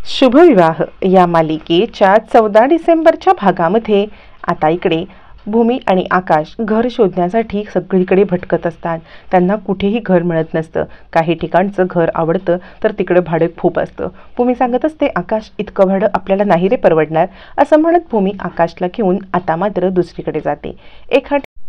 शुभविवाह या मालिकेच्या 14 डिसेंबरच्या भागामध्ये आता इकडे भूमी आणि आकाश घर शोधण्यासाठी सगळीकडे भटकत असतात. त्यांना कुठेही घर मिळत नसतं. काही ठिकाणचं घर आवडतं तर तिकडे भाडं खूप असतं. भूमी सांगत असते, आकाश इतकं भाडं आपल्याला नाही रे परवडणार. असं म्हणत भूमी आकाशला घेऊन आता मात्र दुसरीकडे जाते.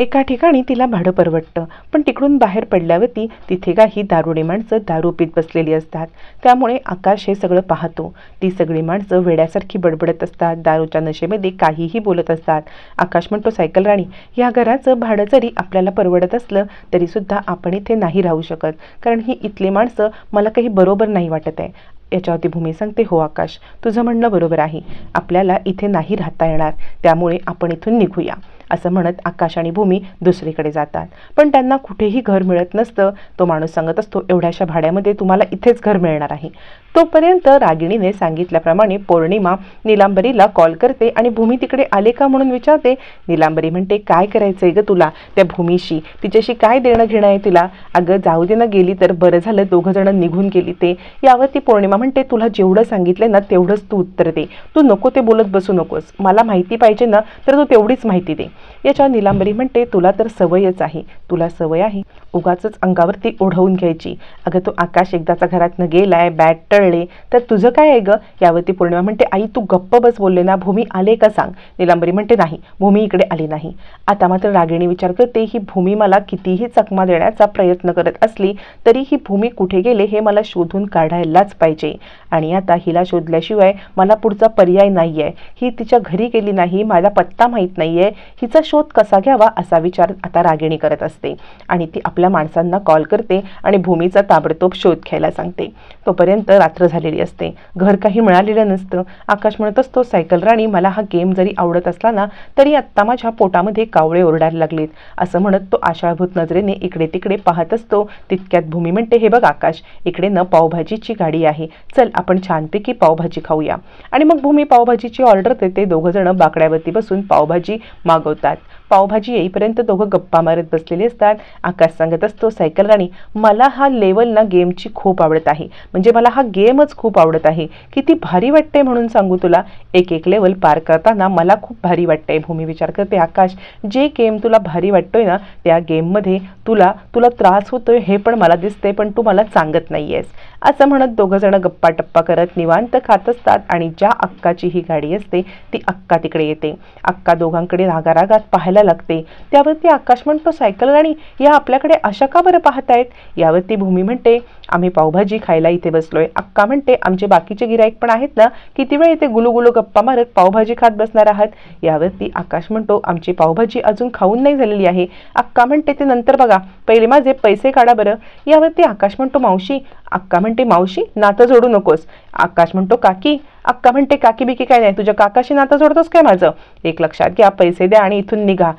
एका ठिकाणी तिला भाडं परवडतं, पण तिकडून बाहेर पडल्यावरती तिथे काही दारुडे माणसं दारू पीत बसलेली असतात. त्यामुळे आकाश हे सगळं पाहतो. ती सगळी माणसं वेड्यासारखी बडबडत असतात, दारूच्या नशेमध्ये काहीही बोलत असतात. आकाश म्हणतो, सायकल राणी, या घराचं भाडं जरी आपल्याला परवडत असलं तरीसुद्धा आपण इथे नाही राहू शकत, कारण ही इथली माणसं मला काही बरोबर नाही वाटत आहे. याच्यावरती भूमी सांगते, हो आकाश, तुझं म्हणणं बरोबर आहे. आपल्याला इथे नाही राहता येणार, त्यामुळे आपण इथून निघूया. असं म्हणत आकाश आणि भूमी दुसरीकडे जातात. पण त्यांना कुठेही घर मिळत नसतं. तो माणूस सांगत असतो, एवढ्याशा भाड्यामध्ये तुम्हाला इथेच घर मिळणार आहे. तोपर्यंत रागिणीने सांगितल्याप्रमाणे पौर्णिमा निलांबरीला कॉल करते आणि भूमी तिकडे आले का म्हणून विचारते. निलांबरी म्हणते, काय करायचंय ग तुला त्या भूमीशी? तिच्याशी काय देणं घेणं आहे तुला? अगं जाऊ दे ना, गेली तर बरं झालं, दोघं जण निघून गेली ते. यावरती पौर्णिमा म्हणते, तुला जेवढं सांगितलं ना तेवढंच तू उत्तर दे. तू नको ते बोलत बसू नकोस. मला माहिती पाहिजे ना, तर तू तेवढीच माहिती दे. याच्या निलांबरी म्हणते, तुला तर सवयच आहे. तुला सवय आहे उगाचच अंगावरती ओढवून घ्यायची. अगं तो आकाश एकदाचा घरातनं गेलाय, बॅट टळले, तर तुझं काय आहे ग? यावरती पौर्णिमा म्हणते, आई तू गप्प बस, बोलले ना. भूमी आले का सांग. निलांबरी म्हणते, नाही, भूमी इकडे आली नाही. आता मात्र रागिणी विचार करते, ही भूमी मला कितीही चकमा देण्याचा प्रयत्न करत असली तरी ही भूमी कुठे गेले हे मला शोधून काढायलाच पाहिजे. आणि आता हिला शोधल्याशिवाय मला पुढचा पर्याय नाही आहे. ही तिच्या घरी गेली नाही, माझा पत्ता माहीत नाही आहे, हिचा शोध कसा घ्यावा असा विचार आता रागिणी करत असते. आणि ती आपल्या माणसांना कॉल करते आणि भूमीचा ताबडतोब शोध घ्यायला सांगते. तोपर्यंत रात्र झालेली असते. घर काही मिळालेलं नसतं. आकाश म्हणत असतो, सायकल राणी, मला हा गेम जरी आवडत असला ना तरी आत्ता माझ्या पोटामध्ये कावळे ओरडायला लागलेत. असं म्हणत तो आशाळभूत नजरेने इकडे तिकडे पाहत असतो. तितक्यात भूमी म्हणते, हे बघ आकाश, इकडे न पावभाजीची गाडी आहे, चल आपण छानपैकी पावभाजी खाऊया. आणि मग भूमी पावभाजीची ऑर्डर देते. दोघं जण बाकड्यावरती बसून पावभाजी मागवतात. पावभाजी येईपर्यंत दोघं गप्पा मारत बसलेले असतात. आकाश सांगत असतो, सायकल राणी, मला हा लेवल ना गेमची खूप आवडत आहे. म्हणजे मला हा गेमच खूप आवडत आहे. किती भारी वाटते म्हणून सांगू तुला. एक एक लेवल पार करताना मला खूप भारी वाटतंय. भूमी विचार करते, आकाश, जे गेम तुला भारी वाटतोय ना त्या गेममध्ये तुला त्रास होतोय हे पण मला दिसते, पण तू मला सांगत नाहीयेस. असं म्हणत दोघं जण गप्पा टप्पा करत निवांत खात असतात. आणि ज्या अक्काची ही गाडी असते ती अक्का तिकडे येते. अक्का दोघांकडे रागारागात पाहायला लागते. त्यावरती आकाश म्हणतो, सायकल राणी, या आपल्याकडे अशा का बरं पाहतायत? यावरती भूमी म्हणते, आम्ही पावभाजी खायला इथे बसलोय. अक्का म्हणते, आमचे बाकीचे गिराईक पण आहेत ना, किती वेळ इथे गुलुगुलू गप्पा मारत पावभाजी खात बसणार आहात? यावरती आकाश म्हणतो, आमची पावभाजी अजून खाऊन नाही झालेली आहे. अक्का म्हणते, ते नंतर बघा, पहिले माझे पैसे काढा बरं. यावरती आकाश म्हणतो, मावशी. अक्का म्हणते, मावशी, नातं जोडू नकोस. आकाश म्हणतो, काकी. अक्का म्हणते, काकी बिकी काय नाही, तुझ्या काकाशी नातं जोडतोस काय माझं? एक लक्षात घ्या, पैसे द्या आणि इथून निघा.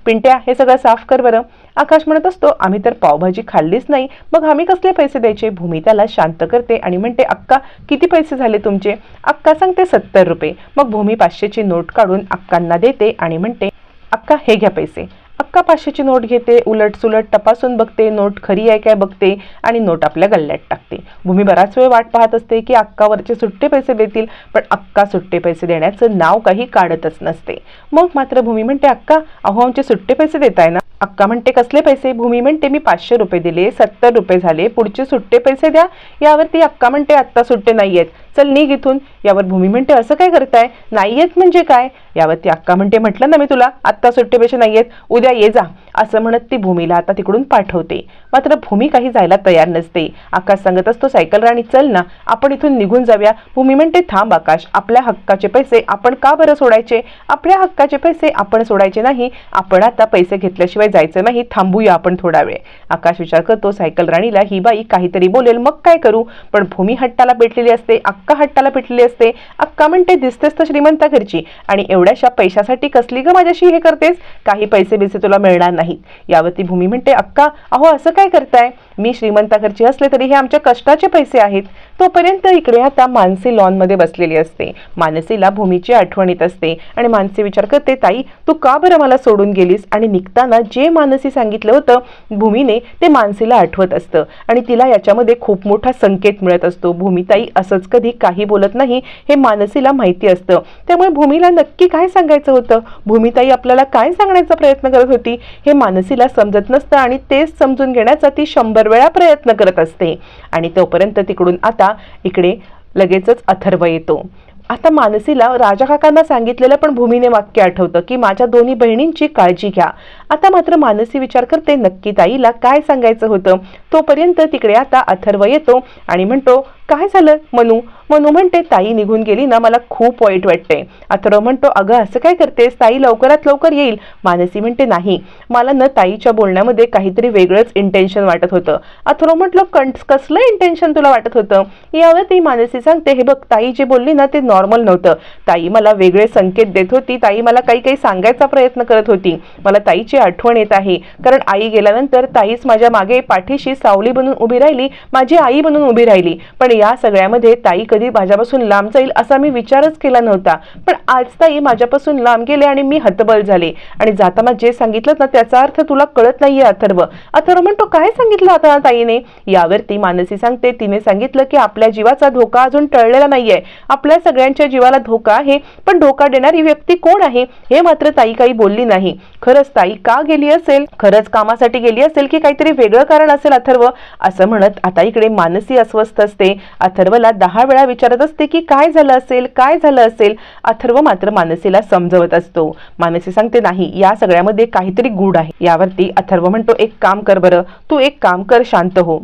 पिंट्या, हे सगळं साफ कर बरं. आकाश म्हणत असतो, आम्ही तर पावभाजी खाल्लीच नाही, मग आम्ही कसले पैसे द्यायचे? भूमी त्याला शांत करते आणि म्हणते, अक्का, किती पैसे झाले तुमचे? अक्का सांगते, 70 रुपये. मग भूमी 500ची नोट काढून अक्कांना देते आणि म्हणते, अक्का, हे घ्या पैसे. अक्का 500ची नोट घेते, उलट सुलट तपासून बघते, नोट खरी आहे काय बघते आणि नोट आपल्या गल्ल्यात टाकते. भूमी बराच वेळ वाट पाहत असते की अक्कावरचे सुट्टे पैसे देतील, पण अक्का सुट्टे पैसे देण्याचं नाव काही काढतच नसते. मग मात्र भूमी म्हणते, अक्का, अहो आमचे सुट्टे पैसे देताय ना? अक्का म्हणते, कसले पैसे? भूमी म्हणते, मी 500 रुपये दिले, 70 रुपये झाले, पुढचे सुट्टे पैसे द्या. यावरती अक्का म्हणते, आत्ता सुट्टे नाही आहेत, चल निघ इथून. यावर भूमी म्हणते, असं काय करताय? नाही आहेत म्हणजे काय? यावरती अक्का म्हणते, म्हटलं ना मी तुला, आत्ता सुट्टे पैसे नाही आहेत, उद्या ये जा. असं म्हणत ती भूमीला आता तिकडून पाठवते. मात्र भूमी काही जायला तयार नसते. आकाश सांगत असतो, सायकल राणी, चल ना, आपण इथून निघून जाऊया. भूमी म्हणते, थांब आकाश, आपल्या हक्काचे पैसे आपण का बरं सोडायचे? आपल्या हक्काचे पैसे आपण सोडायचे नाही. आपण आता पैसे घेतल्याशिवाय जायचं नाही, थांबूया आपण थोडा वेळ. आकाश विचार करतो, सायकल राणीला ही बाई काहीतरी बोलेल, मग काय करू? पण भूमी हट्टाला पेटलेली असते, अक्का हट्टाला पेटलेली असते. अक्का म्हणते, दिसतेस तर श्रीमंता घरची, आणि एवढ्याशा पैशासाठी कसली ग माझ्याशी हे करतेस? काही पैसे बिसे तुला मिळणार नाहीत. यावरती भूमी म्हणते, अक्का, अहो असं काय करताय? मी श्रीमंता घरची असले तरी हे आमच्या कष्टाचे पैसे आहेत. तोपर्यंत इकडे आता मानसी लॉन मध्ये बसलेली असते. मानसीला भूमीची आठवण येत असते आणि मानसी विचार करते, ताई, तू का बरं मला सोडून गेलीस? आणि निघताना जे जे मानसी सांगितलं होतं भूमीने ते मानसीला आठवत असतं आणि तिला याच्यामध्ये खूप मोठा संकेत मिळत असतो. भूमिताई असंच कधी काही बोलत नाही हे मानसीला माहिती असतं. त्यामुळे भूमीला नक्की काय सांगायचं होतं, भूमिताई आपल्याला काय सांगण्याचा प्रयत्न करत होती हे मानसीला समजत नसतं आणि तेच समजून घेण्याचा ती 100 वेळा प्रयत्न करत असते. आणि तोपर्यंत तिकडून आता इकडे लगेचच अथर्व येतो. आता मानसीला राजा काकांना सांगितलेलं पण भूमीने वाक्य आठवतं की माझ्या दोन्ही बहिणींची काळजी घ्या. आता मात्र मानसी विचार करते नक्की ताईला काय सांगायचं होतं. तोपर्यंत तिकडे आता अथर्व येतो आणि म्हणतो काय झालं मनू. मनू म्हणते ताई निघून गेली ना मला खूप वाईट वाटते. अथर्व म्हणतो अगं असं काय करतेस, ताई लवकरात लवकर येईल. मानसी म्हणते नाही मला न ताईच्या बोलण्यामध्ये काहीतरी वेगळंच इंटेन्शन वाटत होतं. अथर्व म्हटलं कसलं इंटेन्शन तुला वाटत होतं. यावर ती मानसी सांगते हे बघ ताई जे बोलली ना ते नॉर्मल नव्हतं. ताई मला वेगळे संकेत देत होती. ताई मला काही काही सांगायचा प्रयत्न करत होती. मला ताईची आठवण येत आहे कारण आई गेल्यानंतर ताईच माझ्या मागे पाठीशी सावली बनून उभी राहिली, माझी आई बनून उभी राहिली. पण या सगळ्यामध्ये ताई कधी माझ्यापासून लांब जाईल असा मी विचारच केला नव्हता. पण आज ताई माझ्यापासून लांब गेले आणि मी हतबल झाले. आणि जाताना जे सांगितलं ना त्याचा अर्थ तुला कळत नाहीये अथर्व. अथर्व म्हणतो काय सांगितलं आता ताईने. यावरती मानसी सांगते तिने सांगितलं की आपल्या जीवाचा धोका अजून टळलेला नाहीये, आपल्या सगळ्यांच्या जीवाला धोका आहे, पण धोका देणारी व्यक्ती कोण आहे हे मात्र ताई काही बोलली नाही. खरंच ताई का गेली असेल, खरंच कामासाठी गेली असेल की काहीतरी वेगळं कारण असेल अथर्व असं म्हणत आता इकडे मानसी अस्वस्थ असते. अथर्वला 10 वेळा विचारत असते की काय झालं असेल, काय झालं असेल. अथर्व मात्र मानसीला समजवत असतो. मानसी सांगते नाही या सगळ्यामध्ये काहीतरी गूढ आहे. यावरती अथर्व म्हणतो एक काम कर बरं, तू एक काम कर शांत हो,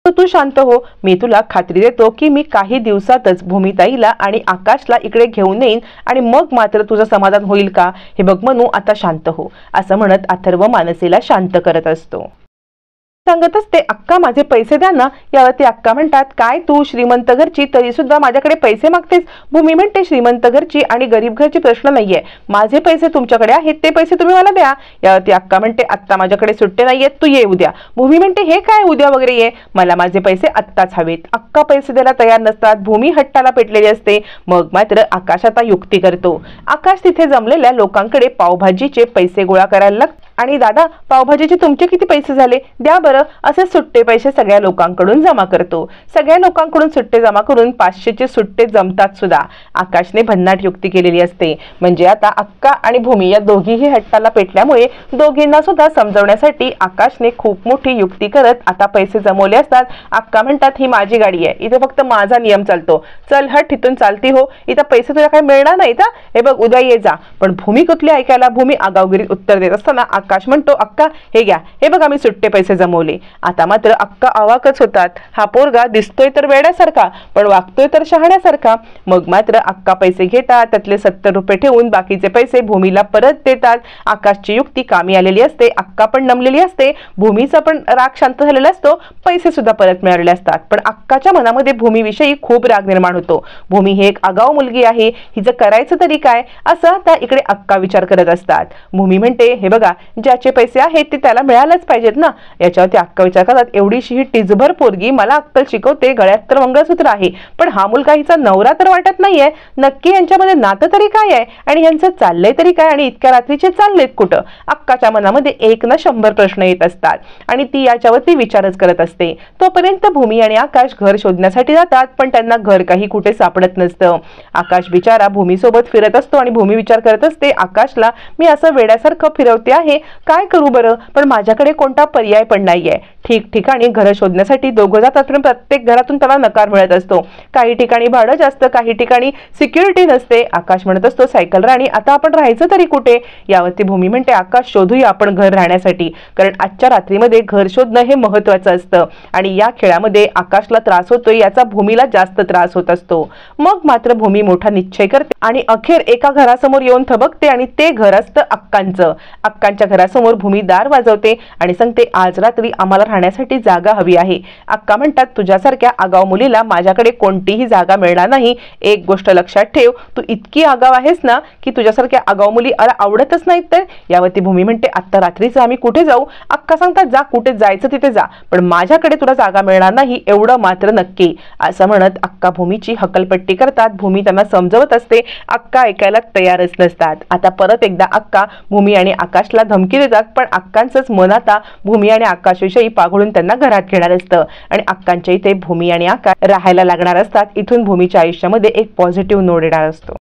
तू शांत हो, मी तुला खात्री देतो की मी काही दिवसातच भूमिताईला आणि आकाशला इकडे घेऊन येईन आणि मग मात्र तुझं समाधान होईल का. हे बघ मनू आता शांत हो असं म्हणत अथर्व मानसीला शांत करत असतो. सांगत असते अक्का माझे पैसे द्या ना. यावरती अक्का म्हणतात काय तू श्रीमंत घरची तरी सुद्धा माझ्याकडे पैसे मागतेस. भूमी म्हणते श्रीमंत घरची आणि गरीब घरची प्रश्न नाहीये, माझे पैसे तुमच्याकडे आहेत ते पैसे तुम्ही मला द्या. यावरती अक्का म्हणते आत्ता माझ्याकडे सुट्टे नाहीयेत, तू ये उद्या. भूमी म्हणते हे काय उद्या वगैरे ये, मला माझे पैसे आत्ताच हवेत. अक्का पैसे द्यायला तयार नसतात. भूमी हट्टाला पेटलेली असते. मग मात्र आकाश आता युक्ती करतो. आकाश तिथे जमलेल्या लोकांकडे पावभाजीचे पैसे गोळा करायला लागतो आणि दादा पावभाजीचे तुमचे किती पैसे झाले द्या बरं असे सुट्टे पैसे सगळ्या लोकांकडून जमा करतो. सगळ्या लोकांकडून सुट्टे जमा करून 500चे सुट्टे जमतात सुद्धा. आकाशने भन्नाट युक्ती केलेली असते. म्हणजे आता अक्का आणि भूमी या दोघीही हट्टाला पेटल्यामुळे दोघींना सुद्धा समजवण्यासाठी आकाशने खूप मोठी युक्ती करत आता पैसे जमवले असतात. अक्का म्हणतात ही माझी गाडी आहे, इथे फक्त माझा नियम चालतो, चल हट इथून चालती हो, इथं पैसे तुला काय मिळणार नाहीत, हे बघ उद्या ये जा. पण भूमी कुठली ऐकायला. भूमी आगावगिरीत उत्तर देत असताना आकाश म्हणतो अक्का हे घ्या, हे बघा मी सुट्टे पैसे जमवले. आता मात्र अक्का अवाकच होतात. हा पोरगा दिसतोय तर वेड्यासारखा पण वागतोय तर शहाण्यासारखा. मग मात्र अक्का पैसे घेतात, त्यातले 70 रुपये ठेवून बाकीचे पैसे भूमीला परत देतात. आकाशची युक्ती कामी आलेली असते. अक्का पण नमलेली असते. भूमीचा पण राग शांत झालेला असतो. पैसे सुद्धा परत मिळालेले असतात. पण अक्काच्या मनामध्ये भूमीविषयी खूप राग निर्माण होतो. भूमी ही एक आगाऊ मुलगी आहे, हिचं करायचं तरी काय असं आता इकडे अक्का विचार करत असतात. भूमी म्हणते हे बघा ज्याचे पैसे आहेत ते त्याला मिळालंच पाहिजेत ना. याच्यावरती अक्का विचार करतात एवढीशी ही टिजभर पोरगी मला अक्कल शिकवते, गळ्यात तर मंगळसूत्र आहे पण हा मुलगा हिचा नवरा तर वाटत नाहीये. नक्की यांच्यामध्ये नातं तरी काय आहे आणि यांचं चाललंय तरी काय आणि इतक्या रात्रीचे चाललेत कुठं. अक्काच्या मनामध्ये 1 ना 100 प्रश्न येत असतात आणि ती याच्यावरती विचारच करत असते. तोपर्यंत भूमी आणि आकाश घर शोधण्यासाठी जातात पण त्यांना घर काही कुठे सापडत नसतं. आकाश बिचारा भूमीसोबत फिरत असतो आणि भूमी विचार करत असते आकाशला मी असं वेड्यासारखं फिरवते आहे, काय करू बरं, पण माझ्याकडे कोणता पर्याय पण नाहीये. ठिकठिकाणी घर शोधण्यासाठी दोघं जातात पण प्रत्येक घरातून त्याला नकार मिळत असतो. काही ठिकाणी भाडं जास्त, काही ठिकाणी सिक्युरिटी नसते. आकाश म्हणत असतो सायकल राणी आता आपण राहायचं तरी कुठे. यावरती भूमी म्हणते आकाश शोधूया आपण घर राहण्यासाठी, कारण आजच्या रात्रीमध्ये घर शोधणं हे महत्वाचं असतं आणि या खेळामध्ये आकाशला त्रास होतोय याचा भूमीला जास्त त्रास होत असतो. मग मात्र भूमी मोठा निश्चय करते आणि अखेर एका घरासमोर येऊन थबकते आणि ते घर असतं अक्कांचं. अक्कांच्या घरासमोर भूमी दार वाजवते आणि सांगते आज रात्री आम्हाला राहण्यासाठी जागा हवी आहे. अक्का म्हणतात, तुझ्यासारख्या आगाव मुलीला माझ्याकडे कोणतीही जागा मिळणार नाही. एक गोष्ट लक्षात ठेव, तू इतकी आगाव आहेस ना की तुझ्यासारख्या आगाव मुली आवडतच नाहीत. तर यावरती भूमी म्हणते, आत्ता रात्रीचं आम्ही कुठे जाऊ? अक्का सांगतात, जा, कुठे जायचं तिथे जा, पण माझ्याकडे तुला जागा मिळणार नाही एवढं मात्र नक्की. असं म्हणत अक्का भूमीची हकलपट्टी करतात. भूमी त्यांना समजवत असते. अक्का ऐकायला तयारच नसतात. आता परत एकदा अक्का भूमी आणि आकाशला धमकी देतात, पण अक्कांचंच मन आता भूमी आणि आकाशविषयी पाघळून त्यांना घरात घेणार असतं आणि अक्कांच्या इथे भूमी आणि आकाश राहायला लागणार असतात. इथून भूमीच्या आयुष्यामध्ये एक पॉझिटिव्ह नोड येणार असतो.